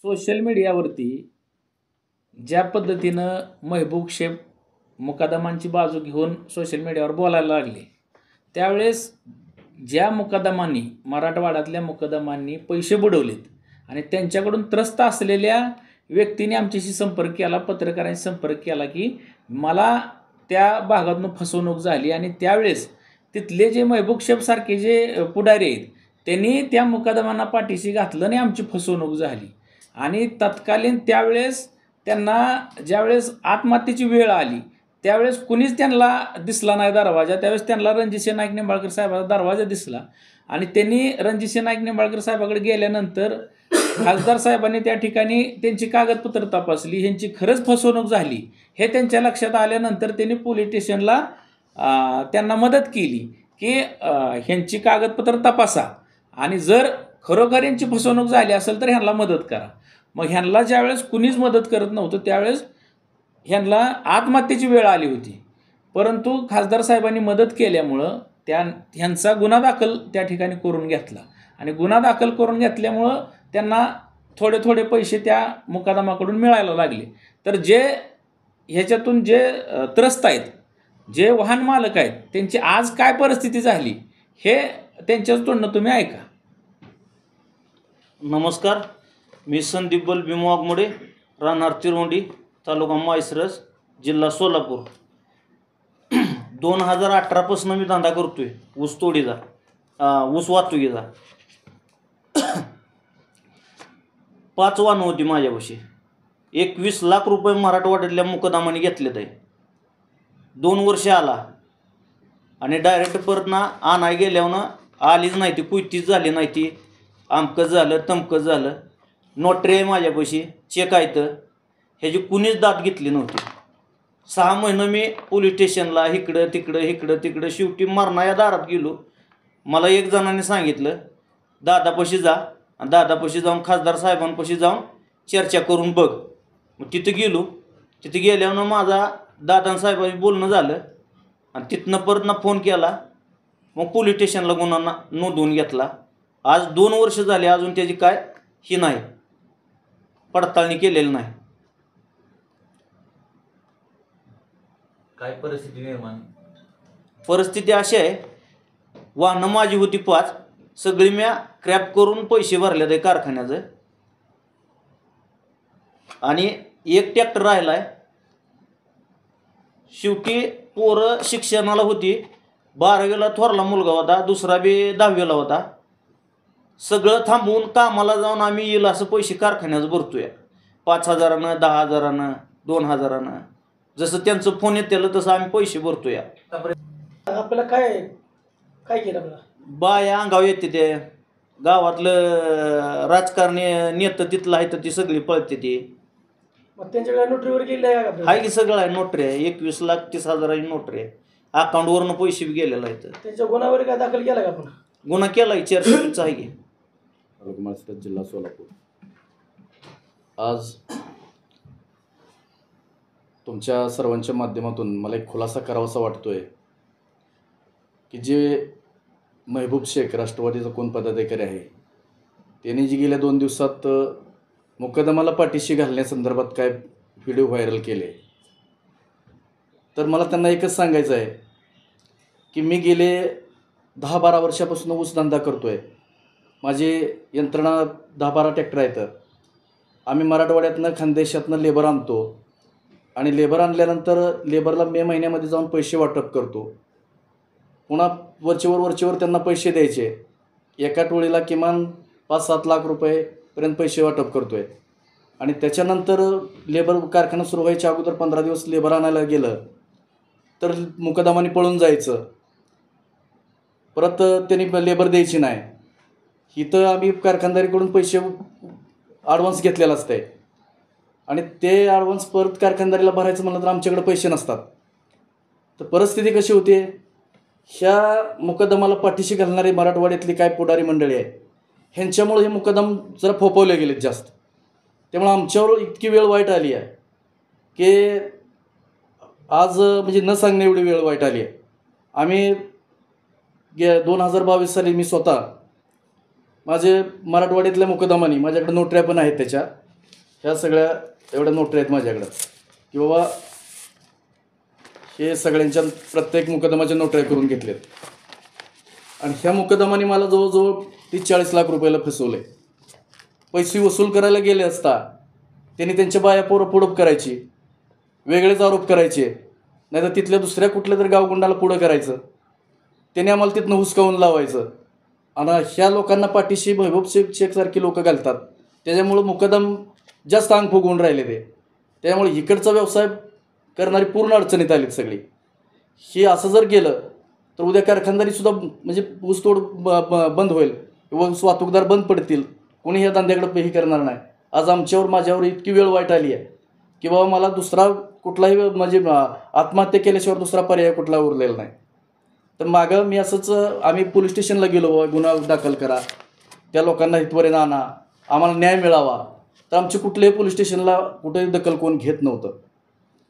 Social मीडियावरती ज्या पद्धतीनं महबूब शेख मुकादमांची बाजू घेऊन सोशल मीडियावर बोलायला लागले, त्यावेळेस ज्या मुकादमांनी मराठवाड्यातल्या मुकादमांनी पैसे बुडवलेत आणि त्यांच्याकडून त्रस्त असलेल्या व्यक्तीने आमच्याशी संपर्क केला, पत्रकारांशी संपर्क केला की मला त्या भागातून फसवणूक झाली आणि त्यावेळेस तिथले जे महबूब शेख सारखे जे पुढारी आहेत त्यांनी त्या मुकादमांना पाठीशी घातलं आणि आमची फसवणूक झाली. आणि तत्कालीन त्यावेळेस त्यांना ज्यावेळेस आत्महत्येची वेळ आली त्यावेळेस कुणीच त्यांना दिसला नाही दरवाजा. त्यावेळेस त्यांना रणजितसिंह नाईक निंबाळकर साहेबाचा दरवाजा दिसला आणि त्यांनी रणजितसिंह नाईक निंबाळकर साहेबाकडे गेल्यानंतर खासदार साहेबांनी त्या ठिकाणी त्यांची कागदपत्र तपासली, ह्यांची खरंच फसवणूक झाली हे त्यांच्या लक्षात आल्यानंतर त्यांनी पोलीस स्टेशनला त्यांना मदत केली की ह्यांची कागदपत्र तपासा आणि जर खरोखर यांची फसवणूक झाली असेल तर ह्यांना मदत करा. मग ह्यांना ज्यावेळेस कुणीच मदत करत नव्हतं त्यावेळेस ह्यांना आत्महत्येची वेळ आली होती, परंतु खासदार साहेबांनी मदत केल्यामुळं ह्यांचा गुन्हा दाखल त्या ठिकाणी करून घेतला आणि गुन्हा दाखल करून घेतल्यामुळं त्यांना थोडे थोडे पैसे त्या मुकादमाकडून मिळायला लागले. तर जे ह्याच्यातून जे त्रस्त आहेत, जे वाहन मालक आहेत, त्यांची आज काय परिस्थिती झाली हे त्यांच्याच तोंडनं तुम्ही ऐका. नमस्कार, मी संदीप बलभीम वाघमोडे, राहणार तिरोंडी, तालुका माळशिरस, जिल्हा सोलापूर. 2018पासून मी धंदा करतोय ऊस तोडीचा, ऊस वाहतुकीचा. 5 वाहनं होती माझ्यापाशी. 21 लाख रुपये मराठवाड्यातल्या मुकदमाने घेतलेत आहे. 2 वर्ष आला आणि डायरेक्ट परत ना आणाय गेल्यावर आलीच नाही ती, कुयतीच झाली नाही ती, आमकं झालं तमकं झालं. नोटरी आहे माझ्यापाशी, चेक आहे तर ह्याची कुणीच दाद घेतली नव्हती. 6 महिनं मी पोलीस स्टेशनला इकडं तिकडं शेवटी मरणाच्या दारात गेलो. मला एक जणांनी सांगितलं दादापाशी जा आणि दादापाशी जाऊन खासदार साहेबांपाशी जाऊन चर्चा करून बघ. मग तिथं गेलो. तिथं गेल्यावर माझा दादासाहेबांशी बोलणं झालं आणि तिथनं परत ना फोन केला. मग पोलीस स्टेशनला गुन्हा नोंदवून घेतला. आज 2 वर्ष झाले अजून त्याची काय ही नाही, पडताळणी केलेली नाही. काय परिस्थिती निर्माण? परिस्थिती अशी आहे, वाहनं माझी होती 5, सगळी म्या क्रॅप करून पैसे भरले आहे कारखान्याचं आणि एक ट्रॅक्टर राहिला आहे. शेवटी पोरं शिक्षणाला होती, 12वीला थोरला मुलगा होता, दुसरा बी 10वीला होता. सगळं थांबवून कामाला जाऊन आम्ही येईल असं पैसे कारखान्याचं भरतोय. 5,000नं, 10,000नं, 2,000नं, जसं त्यांचं फोन येतं तसं आम्ही पैसे भरतोय. आपल्याला काय काय केलं आपल्याला? बाया अंगावर येते, ते गावातलं राजकारणी नेतं तिथलं आहे तर ती सगळी पळते ती. मग त्यांच्याकडे नोटरीवर गेले आहे का? आहे की सगळं आहे, नोटरी आहे. 21,30,000ची नोटरी आहे. अकाउंटवरनं पैसे बी गेलेला आहे. त्यांच्या गुन्हावर काय दाखल केला का आपण? गुन्हा केला आहे, 400 आहे की. जिल्हा सोलापूर. आज तुमच्या सर्वांच्या माध्यमातून मला एक खुलासा करावासा वाटतोय की जे महबूब शेख राष्ट्रवादीचा कोण पदाधिकारी आहे त्यांनी जी गेल्या 2 दिवसात मुकदमाला पाठीशी घालण्यासंदर्भात काय व्हिडिओ व्हायरल केले, तर मला त्यांना एकच सांगायचं आहे की मी गेले 10-12 वर्षापासून ऊसधंदा करतो आहे. माझी यंत्रणा 10-12 ट्रॅक्टर आहेत. आम्ही मराठवाड्यातनं खानदेशातनं लेबर आणतो आणि लेबर आणल्यानंतर लेबरला मे महिन्यामध्ये जाऊन पैसे वाटप करतो. पुन्हा वरचेवर त्यांना पैसे द्यायचे. एका टोळीला किमान 5-7 लाख रुपयेपर्यंत पैसे वाटप करतो आहे. आणि त्याच्यानंतर लेबर कारखाना सुरू व्हायच्या अगोदर 15 दिवस लेबर आणायला गेलं तर मुकदमाने पळून जायचं, परत त्यांनी लेबर द्यायची नाही. इथं आम्ही कारखानदारीकडून पैसे ॲडव्हान्स घेतलेला असतं आहे आणि ते ॲडव्हान्स परत कारखानदारीला भरायचं म्हणलं तर आमच्याकडे पैसे नसतात. तर परिस्थिती कशी होते, ह्या मुकदमाला पाठीशी घालणारी मराठवाड्यातली काय पुढारी मंडळी आहे ह्यांच्यामुळे हे मुकदम जरा फोपवले गेलेत जास्त. त्यामुळे आमच्यावर इतकी वेळ वाईट आली आहे की आज म्हणजे न सांगणे एवढी वेळ वाईट आली आहे. आम्ही 2022 साली मी स्वतः माझे मराठवाड्यातल्या मुकदमानी, माझ्याकडे नोटऱ्या पण आहेत त्याच्या, ह्या सगळ्या एवढ्या नोटरी आहेत माझ्याकडं की बाबा हे सगळ्यांच्या प्रत्येक मुकदमाच्या नोटऱ्या करून घेतल्यात. आणि ह्या मुकदमाने मला जवळजवळ 30-40 लाख रुपयाला फसवले. पैसे वसूल करायला गेले असता त्यांनी त्यांच्या बाया पुढं करायची, वेगळेच आरोप करायचे, नाही तर तिथल्या दुसऱ्या कुठल्या तरी गावगुंडाला पुढं करायचं, त्याने आम्हाला तिथनं हुसकावून लावायचं. आणि ह्या लोकांना पाठीशी महबूब शेखसारखी लोक घालतात. त्याच्यामुळं मुकदम जास्त अंग फुगवून राहिले ते. त्यामुळे इकडचा व्यवसाय करणारी पूर्ण अडचणीत आलीत सगळी. हे असं जर गेलं तर उद्या कारखानदारीसुद्धा म्हणजे ऊसतोड बंद होईल व वाहतूकदार बंद पडतील. कोणी ह्या धंद्याकडे हे करणार नाही. आज माझ्यावर इतकी वेळ वाईट आली आहे की बाबा मला दुसरा कुठलाही म्हणजे आत्महत्या केल्याशिवाय दुसरा पर्याय कुठला उरलेला नाही. तर मागं मी असंच आम्ही पोलीस स्टेशनला गेलो, बाबा गुन्हा दाखल करा, त्या लोकांना इथपर्यंत आणा, आम्हाला न्याय मिळावा. तर आमची कुठल्याही पोलीस स्टेशनला कुठेही दखल कोण घेत नव्हतं.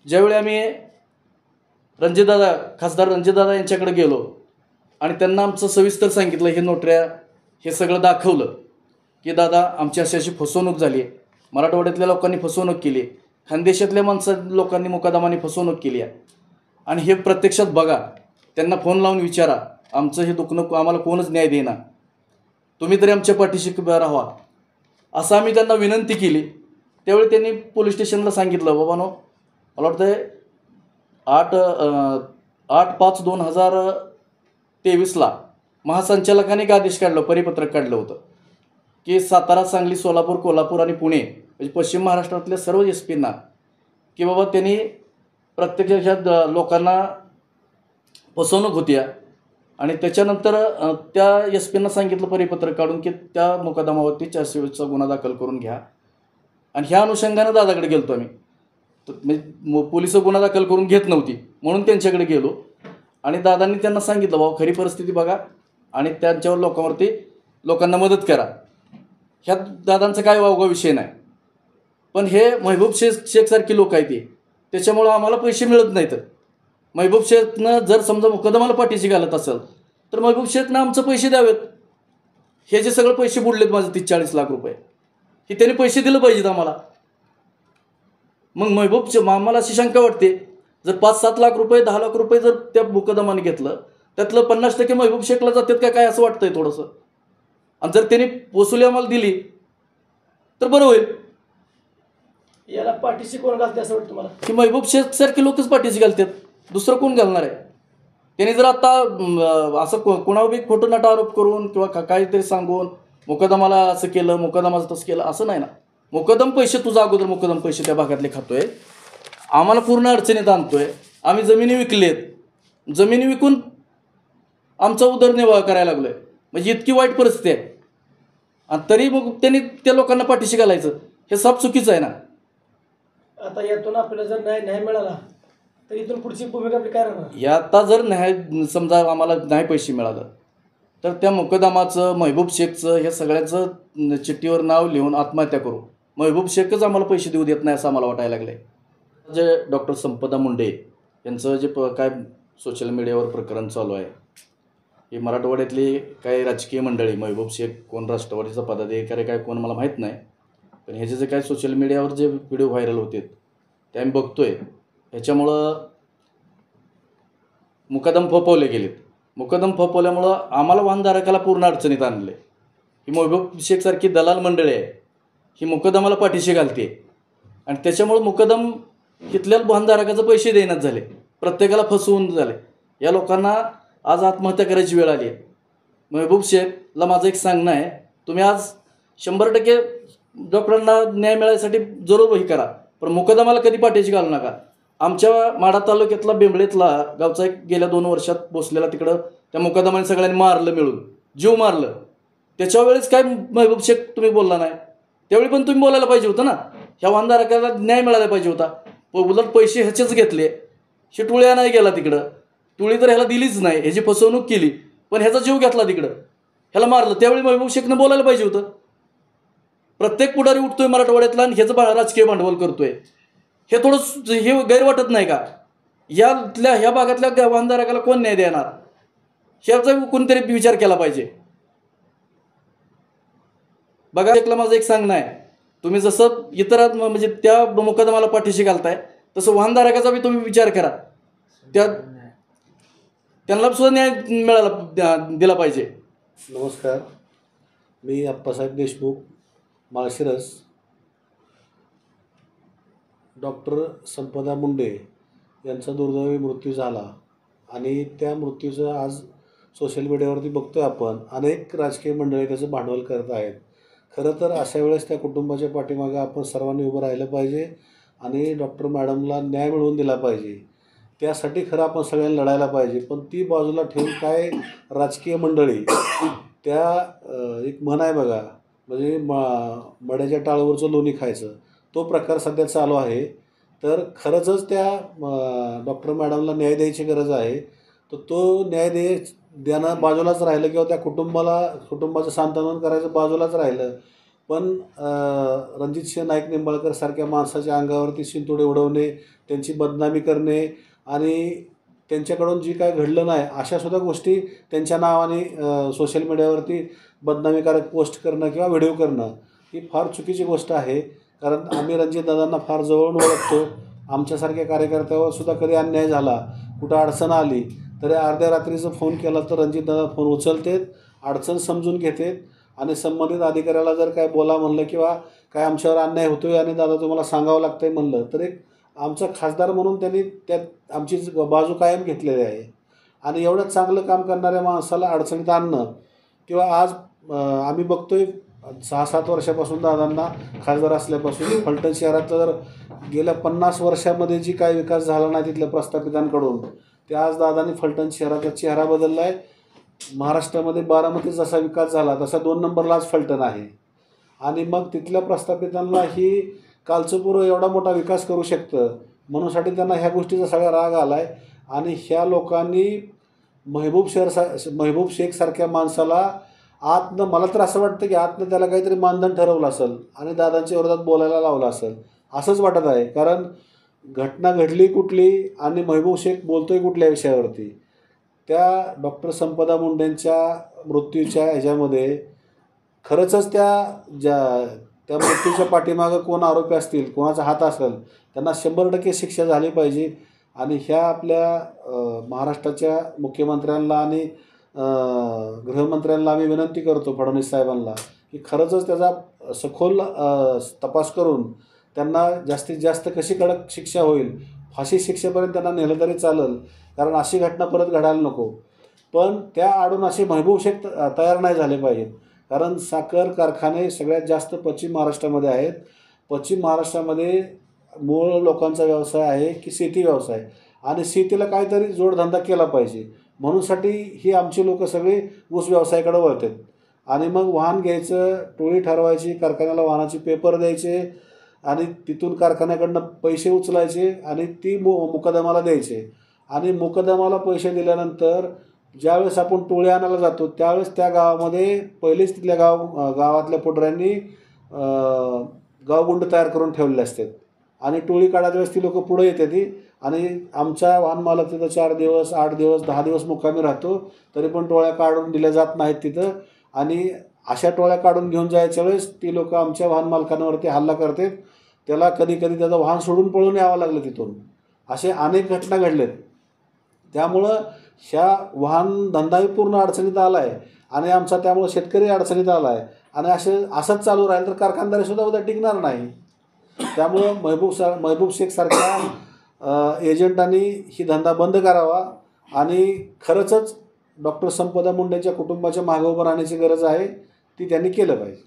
ज्यावेळी आम्ही खासदार रणजितदादा यांच्याकडे गेलो आणि त्यांना आमचं सविस्तर सांगितलं, हे नोटऱ्या हे सगळं दाखवलं की दादा आमची अशी फसवणूक झाली आहे, मराठवाड्यातल्या लोकांनी फसवणूक केली, खानदेशातल्या लोकांनी मुकादमाने फसवणूक केली आहे आणि हे प्रत्यक्षात बघा, त्यांना फोन लावून विचारा, आमचं हे दुखणं आम्हाला कोणच न्याय देणार, तुम्ही तरी आमच्या पाठीशी राहावा, असं आम्ही त्यांना विनंती केली. त्यावेळी त्यांनी पोलीस स्टेशनला सांगितलं, बाबानो मला वाटतं 8/5/2023 महासंचालकाने एक आदेश काढला, परिपत्रक काढलं होतं की सातारा, सांगली, सोलापूर, कोल्हापूर आणि पुणे म्हणजे पश्चिम महाराष्ट्रातल्या सर्व SP-ना की बाबा त्यांनी प्रत्येक ह्या लोकांना फसवणूक होती आणि त्याच्यानंतर त्या SP-ना सांगितलं परिपत्रक काढून की त्या मुकदमावरती 420चा गुन्हा दाखल करून घ्या. आणि ह्या अनुषंगानं दादाकडे गेलो आम्ही. तर म्हणजे पोलिस गुन्हा दाखल करून घेत नव्हती म्हणून त्यांच्याकडे गेलो आणि दादांनी त्यांना सांगितलं, बाबा खरी परिस्थिती बघा आणि त्यांच्यावर लोकांना मदत करा. ह्या दादांचा काय वावगा विषय नाही, पण हे महबूब शेखसारखी लोक आहेत त्याच्यामुळं आम्हाला पैसे मिळत नाहीत. महबूब शेखनं जर समजा मुकदमाला पाठीशी घालत असेल तर महबूब शेखनं आमचं पैसे द्यावेत. हे जे सगळे पैसे बुडलेत माझे 30-40 लाख रुपये, हे त्यांनी पैसे दिलं पाहिजेत आम्हाला. मग आम्हाला अशी शंका वाटते, जर 5-7 लाख रुपये 10 लाख रुपये जर त्या मुकदमाने घेतलं त्यातलं 50% महबूब शेखला जातात का काय असं वाटतंय थोडंसं. आणि जर त्यांनी वसुली आम्हाला दिली तर बरं होईल. याला पाठीशी कोण घालते असं वाटतं मला? की महबूब शेखसारखे लोकच पाठीशी घालतात, दुसरं कोण घालणार आहे? त्यांनी जर आता असं कोणावर बी खोटं नाटा आरोप करून किंवा काहीतरी सांगून मुकदमाला असं केलं, मुकदमाचं तसं केलं, असं नाही ना. मुकदम पैसे तुझा अगोदर मुकदम पैसे त्या भागातले खातोय, आम्हाला पूर्ण अडचणीत आणतोय. आम्ही जमिनी विकलेत, जमिनी विकून आमचा उदरनिर्वाह करायला लागलोय. म्हणजे इतकी वाईट परिस्थिती आहे आणि तरी मग त्यांनी त्या लोकांना पाठीशी घालायचं, हे साफ चुकीचं आहे ना. आता यातून आपल्याला जर न्याय मिळाला तर इथून पुढची भूमिका आपली काय राहणार? आता जर न्याय समजा आम्हाला नाही पैसे मिळालं तर त्या मुकदमाचं, महबूब शेखचं, हे सगळ्याचं चिठ्ठीवर नाव लिहून आत्महत्या करू. महबूब शेखच आम्हाला पैसे देऊ देत नाही असं आम्हाला वाटायला लागलं आहे. जे डॉक्टर संपदा मुंडे यांचं जे काय सोशल मीडियावर प्रकरण चालू आहे, हे मराठवाड्यातली काही राजकीय मंडळी, महबूब शेख कोण राष्ट्रवादीचा पदाधिकारी काय कोण मला माहीत नाही, पण ह्याचे जे काय सोशल मीडियावर जे व्हिडिओ व्हायरल होते ते आम्ही बघतोय. ह्याच्यामुळं मुकदम फोपवले गेलेत. मुकदम फोपवल्यामुळं आम्हाला वाहनधारकाला पूर्ण अडचणीत आणले. ही महबूब शेखसारखी दलाल मंडळी आहे, ही मुकदमाला पाठीशी घालते आणि त्याच्यामुळं मुकदम तिथल्या वाहनधारकाचे पैसे देण्यात झाले, प्रत्येकाला फसवून झाले. या लोकांना आज आत्महत्या करायची वेळ आली आहे. महबूब शेखला माझं एक सांगणं आहे, तुम्ही आज 100% डॉक्टरांना न्याय मिळायसाठी जरूर हे करा, पण मुकदमाला कधी पाठीशी घालू नका. आमच्या माढा तालुक्यातला बेंबळेतला गावचा एक गेल्या 2 वर्षात बसलेला तिकडं त्या मुकदमाने सगळ्यांनी मारलं, मिळून जीव मारलं. त्याच्या वेळेस काय महबूब शेख तुम्ही बोलला नाही? त्यावेळी पण तुम्ही बोलायला पाहिजे होतं ना. ह्या वाहनधारकाला न्याय मिळायला पाहिजे होता. उलट पैसे ह्याचेच घेतले, हे टुळ्या नाही गेला तिकडं, टुळी तर ह्याला दिलीच नाही, ह्याची फसवणूक केली, पण ह्याचा जीव घेतला तिकडं, ह्याला मारलं. त्यावेळी महबूब शेखनं बोलायला पाहिजे होतं. प्रत्येक पुढारी उठतोय मराठवाड्यातला आणि ह्याचं राजकीय भांडवल करतोय, हे थोडं हे गैर वाटत नाही का? ह्या भागातल्या वाहनधारकाला कोण न्याय देणार, ह्याचा कोणतरी विचार केला पाहिजे. बघा, एकला माझं एक सांगणं आहे, तुम्ही जसं इतर म्हणजे त्या मुकदमाला पाठीशी घालताय तसं वाहनधारकाचा बी तुम्ही विचार करा. त्यांना सुद्धा न्याय दिला पाहिजे. नमस्कार, मी अप्पासाहेब देशमुख, माळशिरस. डॉक्टर संपदा मुंडे यांचा दुर्दैवी मृत्यू झाला आणि त्या मृत्यूचं आज सोशल मीडियावरती बघतोय आपण, अनेक राजकीय मंडळी त्याचं भांडवल करत आहेत. खरं तर अशा वेळेस त्या कुटुंबाच्या पाठीमागे आपण सर्वांनी उभं राहिलं पाहिजे आणि डॉक्टर मॅडमला न्याय मिळवून दिला पाहिजे. त्यासाठी खरं आपण सगळ्यांनी लढायला पाहिजे. पण ती बाजूला ठेवून काय राजकीय मंडळी त्या एक म्हण आहे बघा, म्हणजे मड्याच्या टाळावरचं लोणी खायचं, तो प्रकार सध्या चालू आहे. तर खरंच त्या डॉक्टर मॅडमला न्याय द्यायची गरज आहे. तर तो न्याय देणं बाजूलाच राहिलं किंवा त्या कुटुंबाचं सांत्वन करायचं बाजूलाच राहिलं. पण रणजितसिंह नाईक निंबाळकर सारख्या माणसाच्या अंगावरती शिंतोडे उडवणे, त्यांची बदनामी करणे आणि त्यांच्याकडून जी काय घडलं नाही अशासुद्धा गोष्टी त्यांच्या नावाने सोशल मीडियावरती बदनामीकारक पोस्ट करणं किंवा व्हिडिओ करणं ही फार चुकीची गोष्ट आहे. कारण आम्ही रणजितदादांना फार जवळून ओळखतो. आमच्यासारख्या कार्यकर्त्यावर सुद्धा कधी अन्याय झाला, कुठं अडचण आली तरी अर्ध्या रात्रीचं फोन केला तर रणजितदादा फोन उचलतेत, अडचण समजून घेतात आणि संबंधित अधिकाऱ्याला जर काय बोला म्हणलं किंवा काय आमच्यावर अन्याय होतो आहे आणि दादा तुम्हाला सांगावं लागतं आहे म्हणलं तर एक आमचा खासदार म्हणून त्यांनी त्यात आमची बाजू कायम घेतलेली आहे. आणि एवढं चांगलं काम करणाऱ्या माणसाला अडचणीत आणणं किंवा आज आम्ही बघतोय 6-7 वर्षापासून दादांना खासदार असल्यापासून फलटण शहरात तर गेल्या 50 वर्षामध्ये जी काय विकास झाला नाही तिथल्या प्रस्थापितांकडून, ते आज दादांनी फलटण शहराचा चेहरा बदलला आहे. महाराष्ट्रामध्ये बारामतीत जसा विकास झाला तसा 2 नंबरला आज फलटण आहे. आणि मग तिथल्या प्रस्थापितांना ही कालचं पुरं एवढा मोठा विकास करू शकतं म्हणूनसाठी त्यांना ह्या गोष्टीचा सगळा राग आला आहे. आणि ह्या लोकांनी महबूब शेख सारख्या माणसाला आतनं, मला तर असं वाटतं की आतनं त्याला काहीतरी मानधन ठरवलं असेल आणि दादांच्या विरोधात बोलायला लावलं असेल असंच वाटत आहे. कारण घटना घडली कुठली आणि महबूब शेख बोलतोय कुठल्या विषयावरती. त्या डॉक्टर संपदा मुंडेंच्या मृत्यूच्या ह्याच्यामध्ये खरंच त्या मृत्यूच्या पाठीमागं कोण आरोपी असतील, कोणाचा हात असेल, त्यांना 100% शिक्षा झाली पाहिजे. आणि ह्या आपल्या महाराष्ट्राच्या मुख्यमंत्र्यांना आणि गृहमंत्र्यांना आम्ही विनंती करतो, फडणवीस साहेबांना, की खरंच त्याचा सखोल तपास करून त्यांना जास्तीत जास्त कशी कडक शिक्षा होईल, फाशी शिक्षेपर्यंत त्यांना नेलं तरी चालेल. कारण अशी घटना परत घडायला नको. पण त्या आडून असे महबूब शेख तयार नाही झाले पाहिजेत. कारण साखर कारखाने सगळ्यात जास्त पश्चिम महाराष्ट्रामध्ये आहेत. पश्चिम महाराष्ट्रामध्ये मूळ लोकांचा व्यवसाय आहे की शेती व्यवसाय, आणि शेतीला काहीतरी जोडधंदा केला पाहिजे. म्हणूनसाठी ही आमची लोकं सगळी ऊस व्यवसायाकडे वळतात. आणि मग वाहन घ्यायचं, टोळी ठरवायची, कारखान्याला वाहनाचे पेपर द्यायचे आणि तिथून कारखान्याकडनं पैसे उचलायचे आणि ती मुकदमाला द्यायचे. आणि मुकदमाला पैसे दिल्यानंतर ज्यावेळेस आपण टोळी आणायला जातो त्यावेळेस त्या गावामध्ये पहिलेच तिथल्या गावातल्या पुढऱ्यांनी गावगुंड तयार करून ठेवलेले असतात. आणि टोळी काढायच्या वेळेस ती लोकं पुढं येते ती, आणि आमचा वाहन मालक तिथं 4 दिवस 8 दिवस 10 दिवस मुक्कामी राहतो, तरी पण टोळ्या काढून दिल्या जात नाहीत तिथं. आणि अशा टोळ्या काढून घेऊन जायच्या वेळेस ती लोकं आमच्या वाहन मालकांवरती हल्ला करतात. त्याला कधी कधी त्याचं वाहन सोडून पळून यावं लागलं तिथून. असे अनेक घटना घडलेत. त्यामुळं ह्या वाहन धंदाही पूर्ण अडचणीत आला आहे आणि आमचा त्यामुळं शेतकरी अडचणीत आला आहे. आणि असंच चालू राहील तर कारखानदारीसुद्धा उद्या टिकणार नाही. त्यामुळं महबूब शेख सारख्या एजंटांनी ही धंदा बंद करावा आणि खरंच डॉक्टर संपदा मुंडेच्या कुटुंबाच्या मागे उभं राहण्याची गरज आहे, ती त्यांनी केलं पाहिजे.